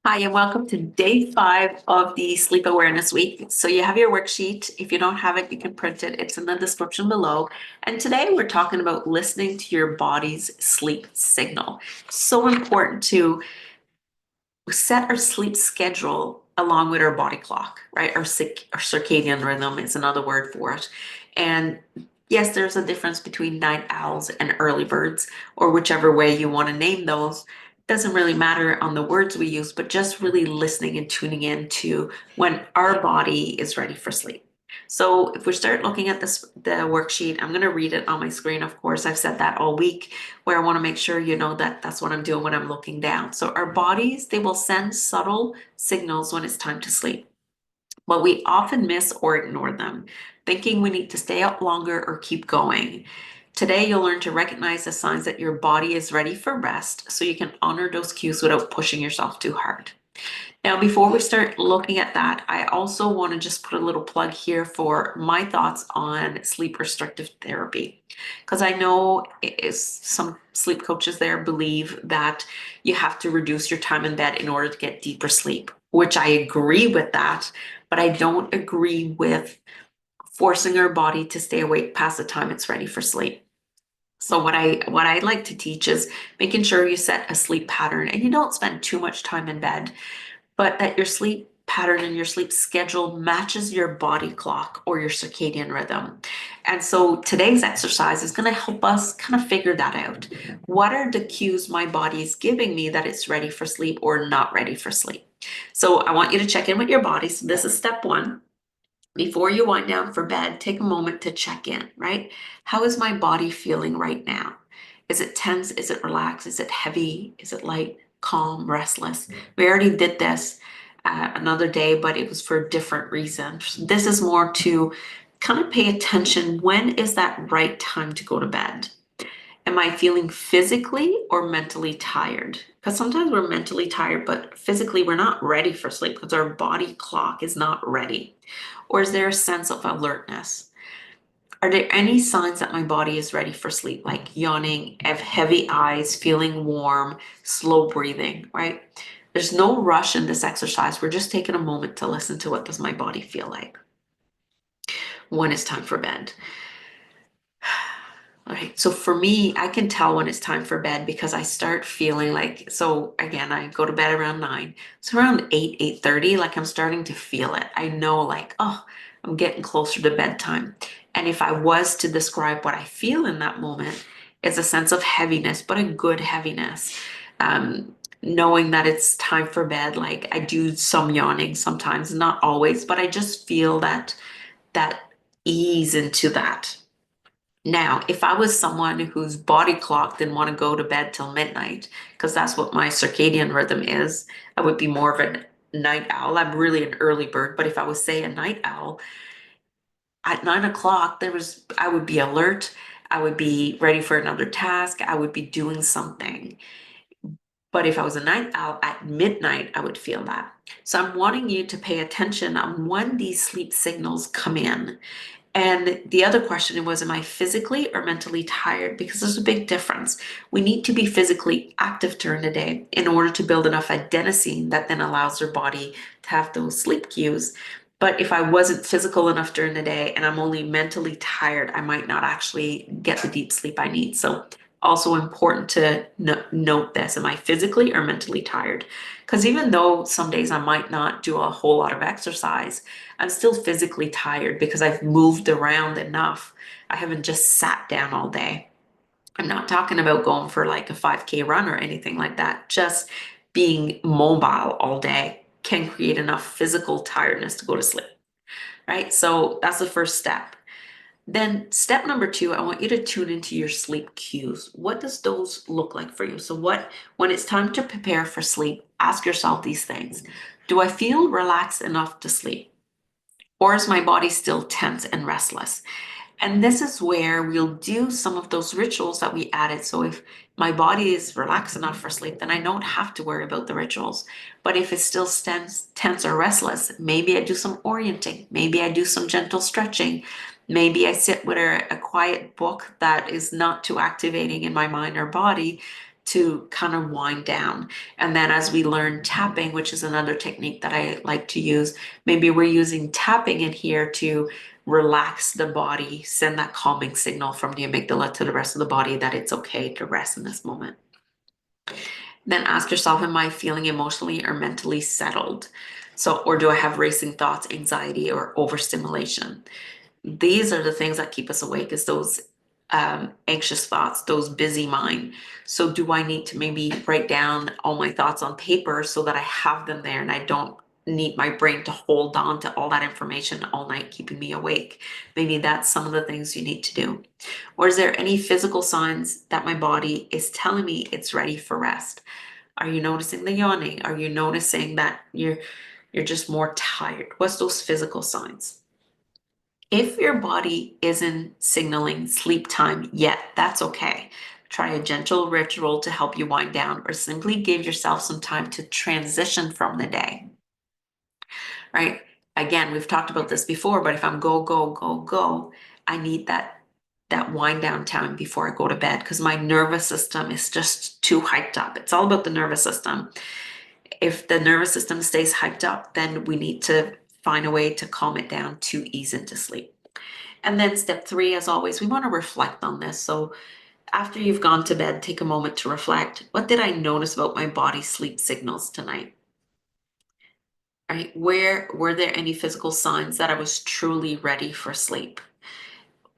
Hi, and welcome to day 5 of the Sleep Awareness Week. So you have your worksheet. If you don't have it, you can print it. It's in the description below. And today we're talking about listening to your body's sleep signal. So important to set our sleep schedule along with our body clock, right? Our circadian rhythm is another word for it. And yes, there's a difference between night owls and early birds, or whichever way you want to name those. Doesn't really matter on the words we use, but just really listening and tuning in to when our body is ready for sleep. So if we start looking at the worksheet, I'm going to read it on my screen. Of course, I've said that all week, where I want to make sure you know that that's what I'm doing when I'm looking down. So our bodies, they will send subtle signals when it's time to sleep, but we often miss or ignore them, thinking we need to stay up longer or keep going. Today, you'll learn to recognize the signs that your body is ready for rest so you can honor those cues without pushing yourself too hard. Now, before we start looking at that, I also want to just put a little plug here for my thoughts on sleep restrictive therapy. Because I know some sleep coaches there believe that you have to reduce your time in bed in order to get deeper sleep, which I agree with that, but I don't agree with forcing our body to stay awake past the time it's ready for sleep. So what I like to teach is making sure you set a sleep pattern and you don't spend too much time in bed, but that your sleep pattern and your sleep schedule matches your body clock or your circadian rhythm. And so today's exercise is going to help us kind of figure that out. What are the cues my body is giving me that it's ready for sleep or not ready for sleep? So I want you to check in with your body. So this is step one. Before you wind down for bed, take a moment to check in, right? How is my body feeling right now? Is it tense? Is it relaxed? Is it heavy? Is it light, calm, restless? We already did this another day, but it was for a different reason. This is more to kind of pay attention. When is that right time to go to bed? Am I feeling physically or mentally tired? Because sometimes we're mentally tired, but physically we're not ready for sleep because our body clock is not ready. Or is there a sense of alertness? Are there any signs that my body is ready for sleep, like yawning, have heavy eyes, feeling warm, slow breathing, right? There's no rush in this exercise. We're just taking a moment to listen to what does my body feel like when it's time for bed. All right. So for me, I can tell when it's time for bed because I start feeling like, so again, I go to bed around 9. So around 8, 8:30, like I'm starting to feel it. I know like, oh, I'm getting closer to bedtime. And if I was to describe what I feel in that moment, it's a sense of heaviness, but a good heaviness. Knowing that it's time for bed, like I do some yawning sometimes, not always, but I just feel that ease into that. Now, if I was someone whose body clock didn't want to go to bed till midnight, because that's what my circadian rhythm is, I would be more of a night owl. I'm really an early bird, but if I was, say, a night owl, at 9 o'clock, I would be alert. I would be ready for another task. I would be doing something. But if I was a night owl at midnight, I would feel that. So I'm wanting you to pay attention on when these sleep signals come in. And the other question was, am I physically or mentally tired? Because there's a big difference. We need to be physically active during the day in order to build enough adenosine that then allows your body to have those sleep cues. But if I wasn't physical enough during the day and I'm only mentally tired, I might not actually get the deep sleep I need. So also important to note this. Am I physically or mentally tired? Because even though some days I might not do a whole lot of exercise, I'm still physically tired because I've moved around enough. I haven't just sat down all day. I'm not talking about going for like a 5K run or anything like that. Just being mobile all day can create enough physical tiredness to go to sleep, right? So that's the first step. Then step number 2, I want you to tune into your sleep cues. What does those look like for you? So when it's time to prepare for sleep, ask yourself these things. Do I feel relaxed enough to sleep? Or is my body still tense and restless? And this is where we'll do some of those rituals that we added. So if my body is relaxed enough for sleep, then I don't have to worry about the rituals. But if it's still tense or restless, maybe I do some orienting. Maybe I do some gentle stretching. Maybe I sit with a quiet book that is not too activating in my mind or body to kind of wind down. And then as we learn tapping, which is another technique that I like to use, maybe we're using tapping in here to relax the body, send that calming signal from the amygdala to the rest of the body that it's okay to rest in this moment. Then ask yourself, am I feeling emotionally or mentally settled? So, or do I have racing thoughts, anxiety, or overstimulation? These are the things that keep us awake, is those anxious thoughts, those busy mind. So do I need to maybe write down all my thoughts on paper so that I have them there and I don't need my brain to hold on to all that information all night, keeping me awake? Maybe that's some of the things you need to do. Or is there any physical signs that my body is telling me it's ready for rest? Are you noticing the yawning? Are you noticing that you're just more tired? What's those physical signs? If your body isn't signaling sleep time yet, that's okay. Try a gentle ritual to help you wind down, or simply give yourself some time to transition from the day, right? Again, we've talked about this before, but if I'm go, go, go, go, I need that wind down time before I go to bed, because my nervous system is just too hyped up. It's all about the nervous system. If the nervous system stays hyped up, then we need to find a way to calm it down to ease into sleep. And then step three, as always, we want to reflect on this. So after you've gone to bed, take a moment to reflect. What did I notice about my body's sleep signals tonight? Right? Where were there any physical signs that I was truly ready for sleep?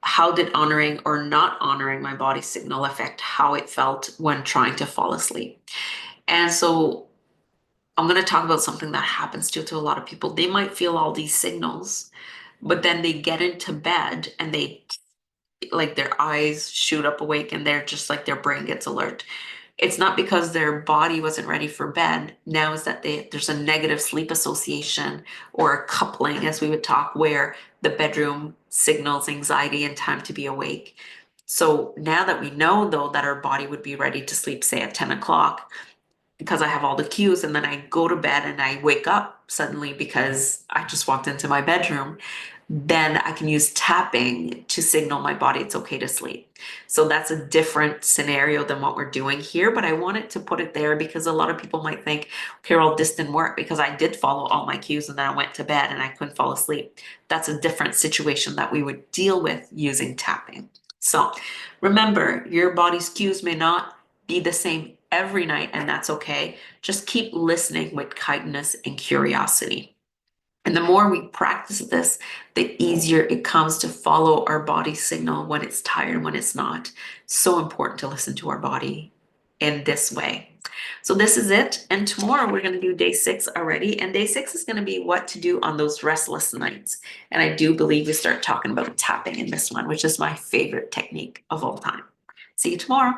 How did honoring or not honoring my body's signal affect how it felt when trying to fall asleep? And so I'm going to talk about something that happens to a lot of people. They might feel all these signals, but then they get into bed and they, like, their eyes shoot up awake and they're just like, their brain gets alert. It's not because their body wasn't ready for bed. Now is that there's a negative sleep association, or a coupling, as we would talk, where the bedroom signals anxiety and time to be awake. So now that we know, though, that our body would be ready to sleep, say at 10 o'clock, because I have all the cues, and then I go to bed and I wake up suddenly because I just walked into my bedroom, then I can use tapping to signal my body it's okay to sleep. So that's a different scenario than what we're doing here, but I wanted to put it there because a lot of people might think, Carol, this didn't work because I did follow all my cues and then I went to bed and I couldn't fall asleep. That's a different situation that we would deal with using tapping. So remember, your body's cues may not be the same every night, and that's okay. Just keep listening with kindness and curiosity. And the more we practice this, the easier it comes to follow our body's signal when it's tired and when it's not. So important to listen to our body in this way. So this is it. And tomorrow we're going to do day 6 already. And day 6 is going to be what to do on those restless nights. And I do believe we start talking about tapping in this one, which is my favorite technique of all time. See you tomorrow.